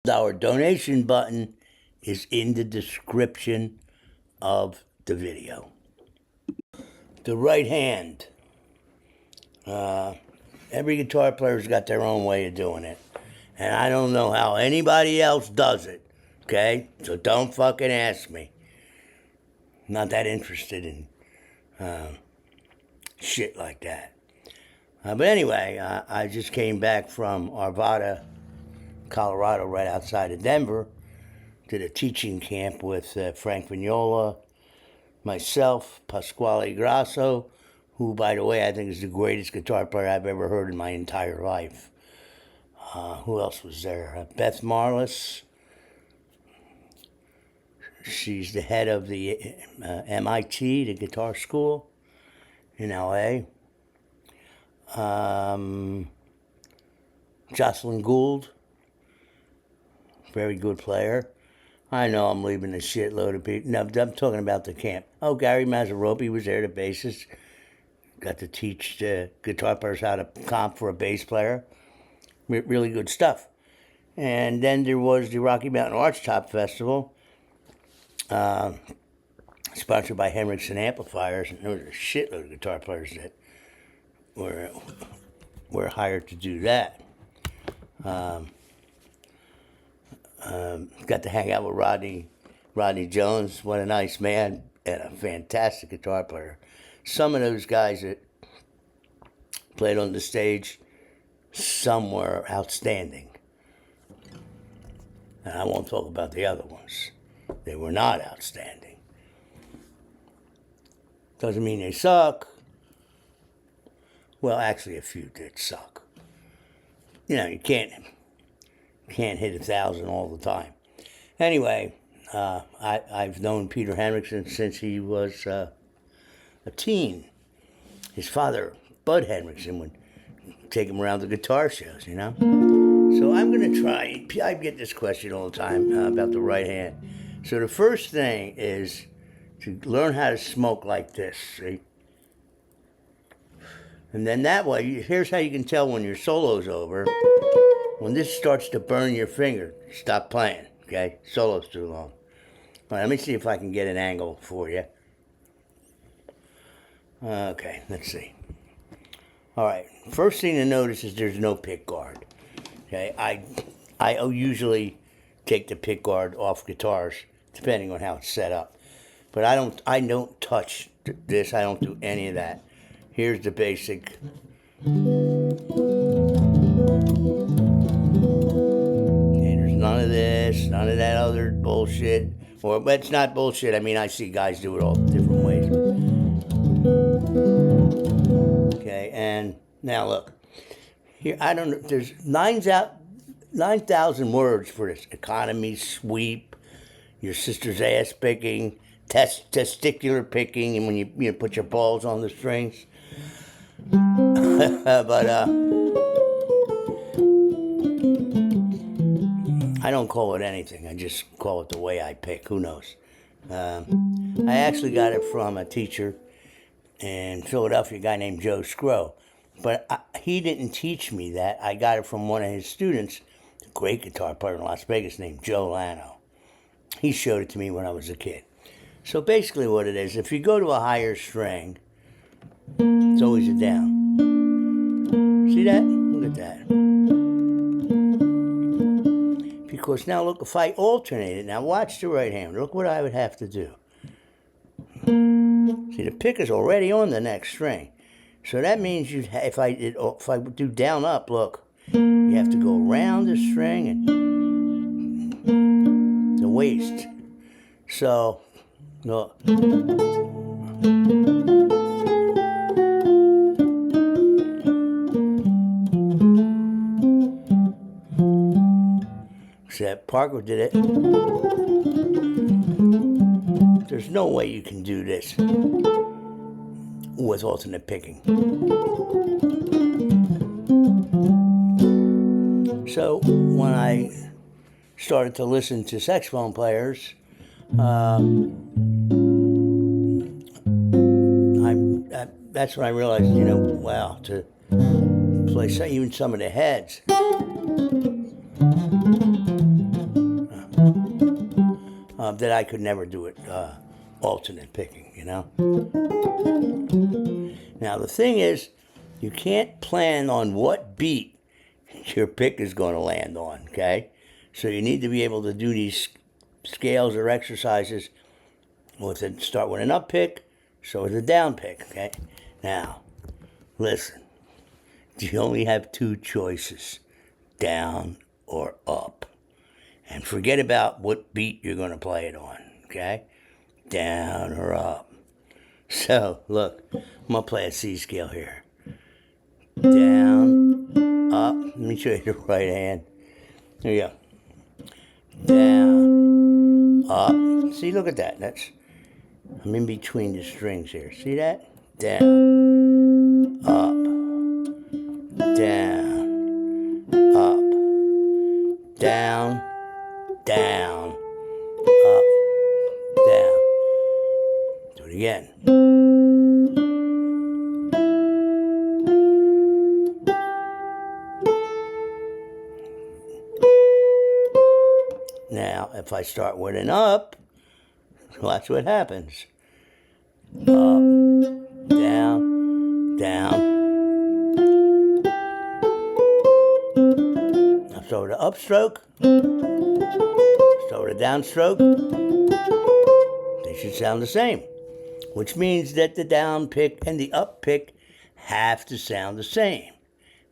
Our donation button is in the description of the video. The right hand. Every guitar player's got their own way of doing it. And I don't know how anybody else does it. Okay? So don't fucking ask me. I'm not that interested in shit like that. But anyway, I just came back from Arvada, Colorado, right outside of Denver. Did a teaching camp with Frank Vignola, myself, Pasquale Grasso, who, by the way, I think is the greatest guitar player I've ever heard in my entire life. Who else was there? Beth Marlis. She's the head of the MIT, the guitar school in LA. Jocelyn Gould, very good player. I know I'm leaving a shitload of people. No, I'm talking about the camp. Oh, Gary Mazzaropi was there, the bassist. Got to teach the guitar players how to comp for a bass player. Really good stuff. And then there was the Rocky Mountain Archtop Festival, sponsored by Henriksen Amplifiers. And there was a shitload of guitar players that were hired to do that. Got to hang out with Rodney Jones. What a nice man and a fantastic guitar player. Some of those guys that played on the stage, some were outstanding. And I won't talk about the other ones. They were not outstanding. Doesn't mean they suck. Well, actually, a few did suck. You know, you can't hit 1,000 all the time. Anyway, I've known Peter Henriksen since he was a teen. His father, Bud Henriksen, would take him around the guitar shows, you know? So I'm going to try. I get this question all the time about the right hand. So the first thing is to learn how to smoke like this, see? And then that way, here's how you can tell when your solo's over. When this starts to burn your finger, stop playing, okay? Solo's too long. All right, let me see if I can get an angle for you. Okay, let's see. All right, first thing to notice is there's no pick guard. Okay, I usually take the pick guard off guitars, depending on how it's set up. But I don't touch this. I don't do any of that. Here's the basic. None of this, none of that other bullshit. But it's not bullshit. I mean, I see guys do it all different ways. Okay, and now look. Here, I don't know. There's 9,000 words for this. Economy, sweep, your sister's ass picking, testicular picking, and when you put your balls on the strings. But, I don't call it anything. I just call it the way I pick. Who knows? I actually got it from a teacher in Philadelphia, a guy named Joe Scrow. But he didn't teach me that. I got it from one of his students, a great guitar player in Las Vegas named Joe Lano. He showed it to me when I was a kid. So basically what it is, if you go to a higher string, it's always a down. See that? Look at that. Because now look, if I alternate it, now watch the right hand. Look what I would have to do. See, the pick is already on the next string. So that means if I do down up, look, you have to go around the string and the waist. So, look. Except Parker did it. There's no way you can do this with alternate picking. So when I started to listen to saxophone players, that's when I realized, wow, to play even some of the heads. that I could never do it alternate picking, you know. Now the thing is, you can't plan on what beat your pick is going to land on, okay? So you need to be able to do these scales or exercises start with an up pick, so with a down pick, okay? Now, listen, you only have two choices, down or up. And forget about what beat you're going to play it on, okay? Down or up. So, look, I'm going to play a C scale here. Down, up. Let me show you the right hand. There you go. Down, up. See, look at that. I'm in between the strings here. See that? Down, up, down, up, down, down, up, down. Do it again. Now, if I start with an up, watch what happens. Up, down, down. Now start with the upstroke. Start with a downstroke. They should sound the same. Which means that the down pick and the up pick have to sound the same.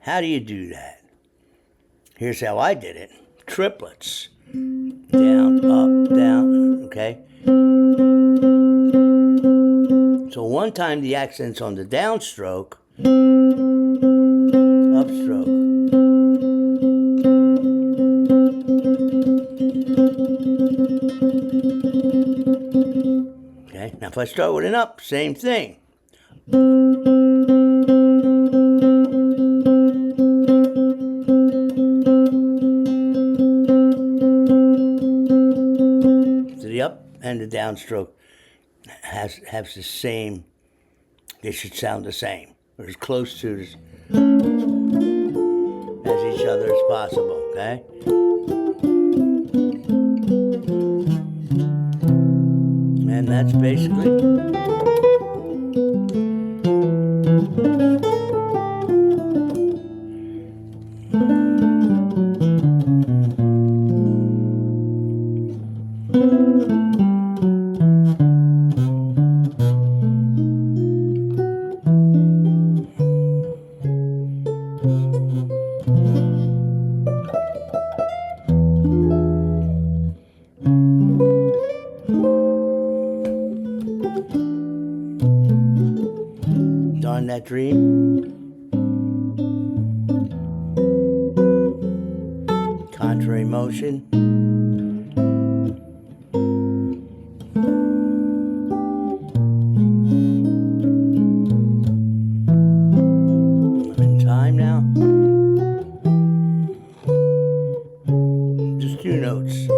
How do you do that? Here's how I did it. Triplets. Down, up, down, okay? So one time the accent's on the downstroke, upstroke. Okay, now if I start with an up, same thing. So the up and the downstroke has the same, they should sound the same, or as close to as each other as possible, okay? And that's basically Darn That Dream, Contrary Motion, I'm in time now. Just two notes.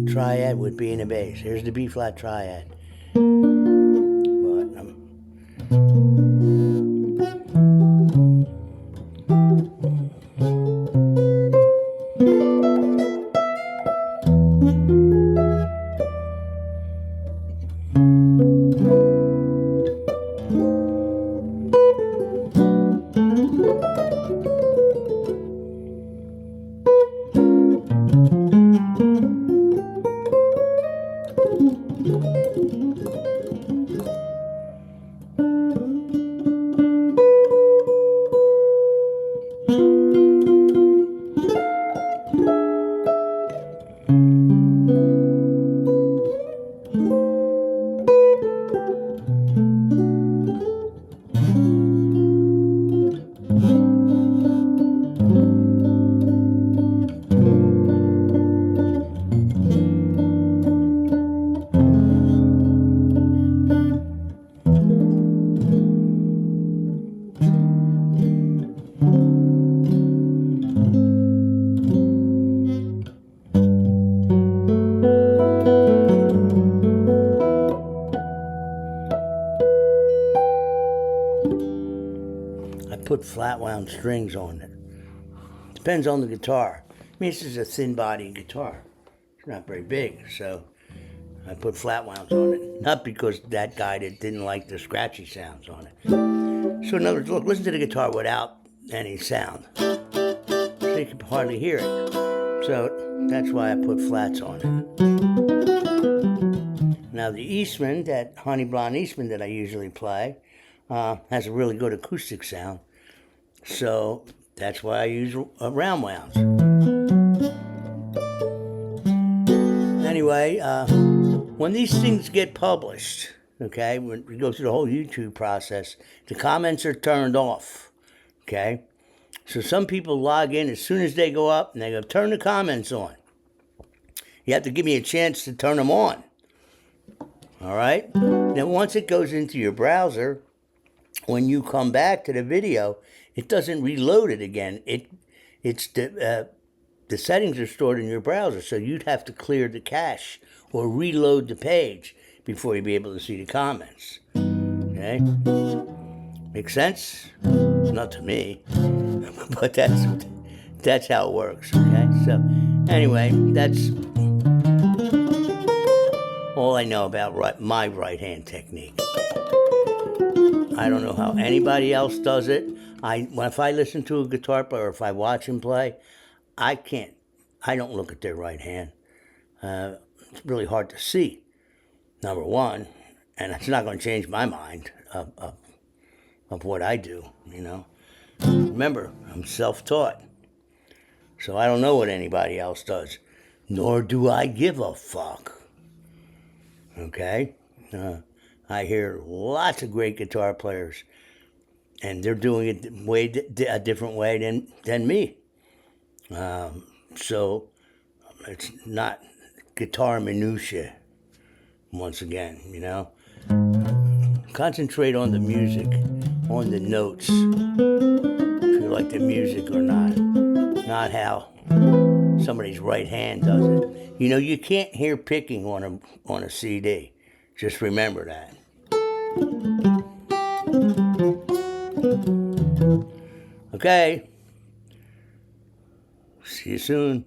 Triad with B and a bass. Here's the B flat triad. But I put flat wound strings on it. Depends on the guitar. I mean, this is a thin body guitar. It's not very big, so I put flat wounds on it. Not because that guy didn't like the scratchy sounds on it. So in other words, look, listen to the guitar without any sound. So you can hardly hear it. So that's why I put flats on it. Now the Eastman, that Honey Blonde Eastman that I usually play, has a really good acoustic sound. So that's why I use round wounds. Anyway, when these things get published, okay, when we go through the whole YouTube process, the comments are turned off, okay? So some people log in as soon as they go up and they go, turn the comments on. You have to give me a chance to turn them on, all right? Now, once it goes into your browser, when you come back to the video, it doesn't reload it again. The settings are stored in your browser, so you'd have to clear the cache or reload the page before you'd be able to see the comments. Okay? Make sense? Not to me, but that's how it works. Okay? So, anyway, that's all I know about my right-hand technique. I don't know how anybody else does it. If I listen to a guitar player or if I watch him play, I don't look at their right hand. It's really hard to see, number one, and it's not going to change my mind of what I do, you know. Remember, I'm self-taught, so I don't know what anybody else does, nor do I give a fuck, okay? I hear lots of great guitar players, and they're doing it a different way than me. So it's not guitar minutiae, once again, you know. Concentrate on the music, on the notes, if you like the music or not how somebody's right hand does it. You know, you can't hear picking on a CD. Just remember that. Okay. See you soon.